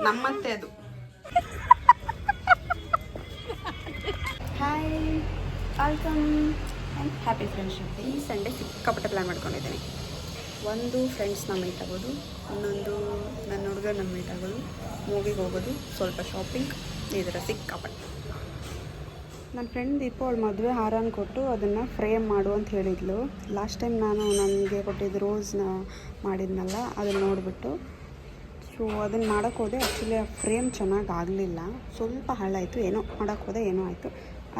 ನಮ್ಮತ್ತೆ ಅದು. Hi, welcome and happy friendship day. ಈ ಸಂಡೇ ಸಿಕ್ಕಾಪಟ್ಟೆ ಪ್ಲ್ಯಾನ್ ಮಾಡ್ಕೊಂಡಿದ್ದೀನಿ. ಒಂದು ಫ್ರೆಂಡ್ಸ್ನ ಮೀಟ್ ಆಗೋದು, ಇನ್ನೊಂದು ನನ್ನ ಹುಡುಗನ ಮೀಟ್ ಆಗೋದು, ಮೂವಿಗೆ ಹೋಗೋದು, ಸ್ವಲ್ಪ ಶಾಪಿಂಗ್, ಈ ಥರ ಸಿಕ್ಕಾಪಟ್ಟೆ. ನನ್ನ ಫ್ರೆಂಡ್ ದೀಪು ಅವಳು ಮದುವೆ ಹಾರನ ಕೊಟ್ಟು ಅದನ್ನು ಫ್ರೇಮ್ ಮಾಡು ಅಂತ ಹೇಳಿದ್ಲು. ಲಾಸ್ಟ್ ಟೈಮ್ ನಾನು ನನಗೆ ಕೊಟ್ಟಿದ್ದು ರೋಸ್ನ ಮಾಡಿದ್ನಲ್ಲ, ಅದನ್ನು ನೋಡಿಬಿಟ್ಟು ಸೊ ಅದನ್ನು ಮಾಡೋಕ್ಕೆ ಹೋದೆ. ಆ್ಯಕ್ಚುಲಿ ಆ ಫ್ರೇಮ್ ಚೆನ್ನಾಗಿ ಆಗಲಿಲ್ಲ, ಸ್ವಲ್ಪ ಹಾಳಾಯಿತು. ಏನೋ ಮಾಡೋಕ್ಕೆ ಹೋದೆ, ಏನೋ ಆಯಿತು.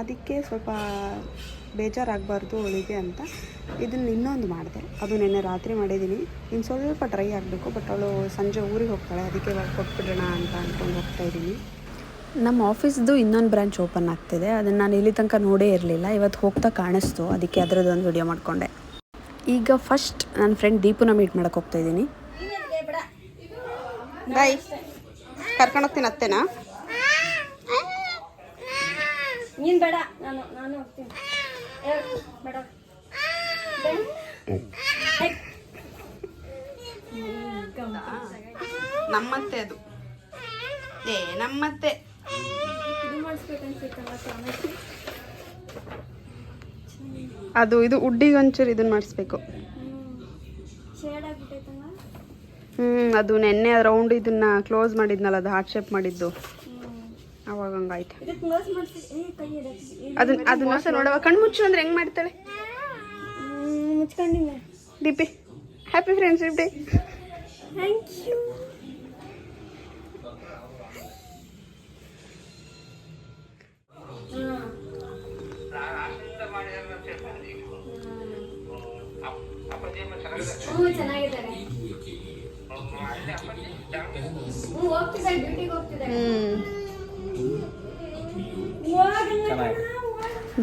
ಅದಕ್ಕೆ ಸ್ವಲ್ಪ ಬೇಜಾರಾಗಬಾರ್ದು ಅವಳಿಗೆ ಅಂತ ಇದನ್ನು ಇನ್ನೊಂದು ಮಾಡಿದೆ. ಅದು ನೆನ್ನೆ ರಾತ್ರಿ ಮಾಡಿದ್ದೀನಿ. ಇನ್ನು ಸ್ವಲ್ಪ ಡ್ರೈ ಆಗಬೇಕು. ಬಟ್ ಅವಳು ಸಂಜೆ ಊರಿಗೆ ಹೋಗ್ತಾಳೆ, ಅದಕ್ಕೆ ಇವಾಗ ಕೊಟ್ಬಿಡೋಣ ಅಂತ ಅಂದ್ಕೊಂಡು ಹೋಗ್ತಾಯಿದ್ದೀನಿ. ನಮ್ಮ ಆಫೀಸ್ದು ಇನ್ನೊಂದು ಬ್ರಾಂಚ್ ಓಪನ್ ಆಗ್ತಿದೆ. ಅದನ್ನು ನಾನು ಇಲ್ಲಿ ತನಕ ನೋಡೇ ಇರಲಿಲ್ಲ. ಇವತ್ತು ಹೋಗ್ತಾ ಕಾಣಿಸ್ತು, ಅದಕ್ಕೆ ಅದರದ್ದೊಂದು ವಿಡಿಯೋ ಮಾಡಿಕೊಂಡೆ. ಈಗ ಫಸ್ಟ್ ನನ್ನ ಫ್ರೆಂಡ್ ದೀಪುನ ಮೀಟ್ ಮಾಡೋಕ್ಕೆ ಹೋಗ್ತಾಯಿದ್ದೀನಿ. ಬಾಯ್, ಕರ್ಕೊಂಡೋಗ್ತೀನಿ ಅತ್ತೆನಾ? ನೀನು ಬೇಡ, ನಾನು ಹೋಗ್ತೀನಿ. ಬೇಡ ನಮ್ಮತ್ತೆ ಅದು. ನಮ್ಮತ್ತೆ ಅದು ಇದು ಉಡ್ಡಿಗೆ ಒಂಚೂರು ಇದನ್ನ ಮಾಡಿಸ್ಬೇಕು. ಅದು ನೆನ್ನೆ ರೌಂಡ್ ಇದನ್ನ ಕ್ಲೋಸ್ ಮಾಡಿದ್ನಲ್ಲ, ಅದು ಹಾರ್ಟ್ ಶೇಪ್ ಮಾಡಿದ್ದು, ಅವಾಗ ಹಂಗಾಯ್ತು. ಅದನ್ನ ನೋಡವ ಕಣ್ಣು ಮುಚ್ಚು ಅಂದ್ರೆ ಹೆಂಗ್ ಮಾಡ್ತಾಳೆ. ಮುಚ್ಕೊಂಡಿದ್ದೆ. Deepi, happy friendship day. Thank you. ಚೆನ್ನಾಗಿದ್ದಾರೆ.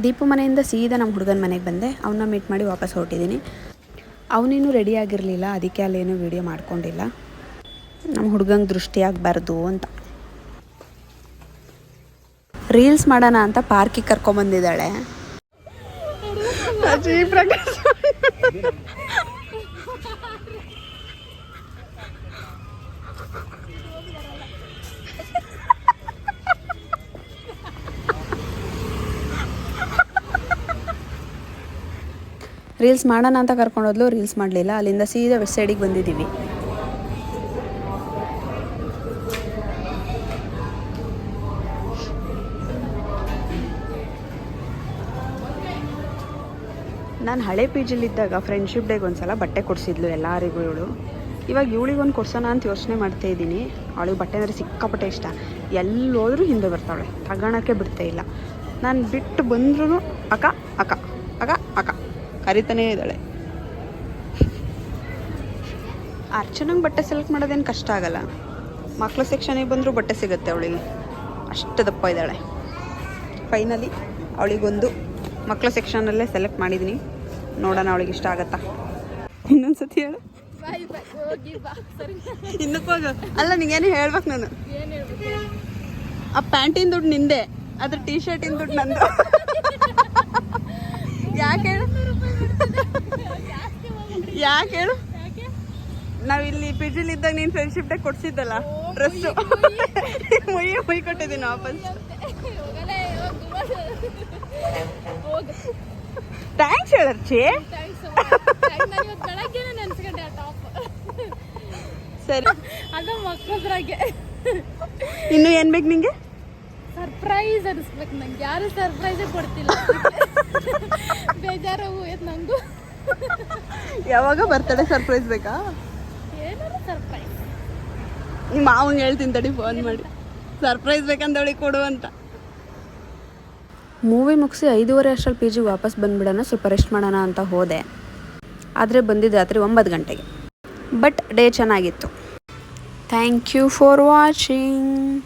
ದೀಪು ಮನೆಯಿಂದ ಸೀದಾ ನಮ್ಮ ಹುಡುಗನ ಮನೆಗೆ ಬಂದೆ. ಅವನ್ನ ಮೀಟ್ ಮಾಡಿ ವಾಪಸ್ ಹೊರಟಿದ್ದೀನಿ. ಅವನೇನು ರೆಡಿ ಆಗಿರಲಿಲ್ಲ, ಅದಕ್ಕೆ ಅಲ್ಲೇನು ವೀಡಿಯೋ ಮಾಡ್ಕೊಂಡಿಲ್ಲ. ನಮ್ಮ ಹುಡುಗಂಗೆ ದೃಷ್ಟಿ ಆಗಬಾರ್ದು ಅಂತ ರೀಲ್ಸ್ ಮಾಡೋಣ ಅಂತ ಪಾರ್ಕಿಗೆ ಕರ್ಕೊಂಬಂದಿದ್ದಾಳೆ. ರೀಲ್ಸ್ ಮಾಡೋಣ ಅಂತ ಕರ್ಕೊಂಡೋದ್ಲು, ರೀಲ್ಸ್ ಮಾಡಲಿಲ್ಲ. ಅಲ್ಲಿಂದ ಸೀದಾ ವೆಸ್ಟ್ ಸೈಡಿಗೆ ಬಂದಿದ್ದೀವಿ. ನಾನು ಹಳೆ ಪಿ ಜಿಲಿದ್ದಾಗ ಫ್ರೆಂಡ್ಶಿಪ್ ಡೇಗೆ ಒಂದು ಸಲ ಬಟ್ಟೆ ಕೊಡಿಸಿದ್ಲು ಎಲ್ಲರಿಗೂ ಇವಳು. ಇವಾಗ ಇವಳಿಗೊಂದು ಕೊಡ್ಸೋಣ ಅಂತ ಯೋಚನೆ ಮಾಡ್ತಾ ಇದ್ದೀನಿ. ಅವಳಿಗೆ ಬಟ್ಟೆ ಅಂದರೆ ಸಿಕ್ಕಾಪಟ್ಟೆ ಇಷ್ಟ. ಎಲ್ಲೋದ್ರೂ ಹಿಂದೆ ಬರ್ತಾವಳೆ, ತಗೋಳಕ್ಕೆ ಬಿಡ್ತಾ ಇಲ್ಲ. ನಾನು ಬಿಟ್ಟು ಬಂದ್ರೂ ಅಕ್ಕ ಅಕ್ಕ ಅಕ್ಕ ಅಕ್ಕ ಕರಿತಾನೇ ಇದ್ದಾಳೆ. ಅರ್ಚನಂಗೆ ಬಟ್ಟೆ ಸೆಲೆಕ್ಟ್ ಮಾಡೋದೇನು ಕಷ್ಟ ಆಗಲ್ಲ. ಮಕ್ಳ ಸೆಕ್ಷನಿಗೆ ಬಂದರೂ ಬಟ್ಟೆ ಸಿಗುತ್ತೆ ಅವಳಿಗೆ, ಅಷ್ಟು ದಪ್ಪ ಇದ್ದಾಳೆ. ಫೈನಲಿ ಅವಳಿಗೊಂದು ಮಕ್ಳ ಸೆಕ್ಷನಲ್ಲೇ ಸೆಲೆಕ್ಟ್ ಮಾಡಿದ್ದೀನಿ. ನೋಡೋಣ ಅವಳಿಗೆ ಇಷ್ಟ ಆಗತ್ತಾ. ಇನ್ನೊಂದು ಸತಿ ಹೇಳು. ಇನ್ನಕ್ಕೆ ಹೋಗ. ಅಲ್ಲ, ನಿಂಗೇನು ಹೇಳ್ಬೇಕು ನಾನು. ಆ ಪ್ಯಾಂಟಿನ ದುಡ್ಡು ನಿಂದೆ, ಅದ್ರ ಟೀ ಶರ್ಟಿನ ದುಡ್ಡು ನಂದು. ಯಾಕೆ ಹೇಳು, ಯಾಕೆ ಹೇಳು? ನಾವಿಲ್ಲಿ ಪಿ ಜಿಲಿದ್ದಾಗ ನೀನು ಫ್ರೆಂಡ್ಶಿಪ್ ಡೇ ಕೊಡ್ಸಿದ್ದಲ್ಲ ಡ್ರೆಸ್ಸು, ಮುಯ್ ಕೊಟ್ಟಿದ್ದೀನಿ ವಾಪಸ್. ಥ್ಯಾಂಕ್ಸ್ ಹೇಳರ್ಚಿ. ಸರಿ, ಅದು ಮಕ್ಕಳದ್ರಾಗೆ. ಇನ್ನು ಏನು ಬೇಕು ನಿಂಗೆ? ಸರ್ಪ್ರೈಸ್ ಅನಿಸ್ಬೇಕು ನಂಗೆ. ಯಾರು ಸರ್ಪ್ರೈಸೇ ಕೊಡ್ತಿಲ್ಲ, ಬೇಜಾರು ಹೋಯ್ತು ನಂಗೂ. ಯಾವಾಗ ಬರ್ತಡೆ ಸರ್ಪ್ರೈಸ್ ಬೇಕಾ? ಏನಾದ್ರು ಸರ್ಪ್ರೈಸ್. ನಿಮ್ಮ ಮಾವಂಗೆ ಹೇಳ್ತೀನಿ ತಡಿ, ಫೋನ್ ಮಾಡಿ ಸರ್ಪ್ರೈಸ್ ಬೇಕಂದವಳಿಗೆ ಕೊಡು ಅಂತ. ಮೂವಿ ಮುಗಿಸಿ 5:30 ಅಷ್ಟರಲ್ಲಿ ಪಿ ಜಿಗೆ ವಾಪಸ್ ಬಂದುಬಿಡೋಣ, ಸ್ವಲ್ಪ ರೆಸ್ಟ್ ಮಾಡೋಣ ಅಂತ ಹೋದೆ. ಆದರೆ ಬಂದಿದ್ದು ರಾತ್ರಿ 9 ಗಂಟೆಗೆ. ಬಟ್ ಡೇ ಚೆನ್ನಾಗಿತ್ತು. Thank you for watching.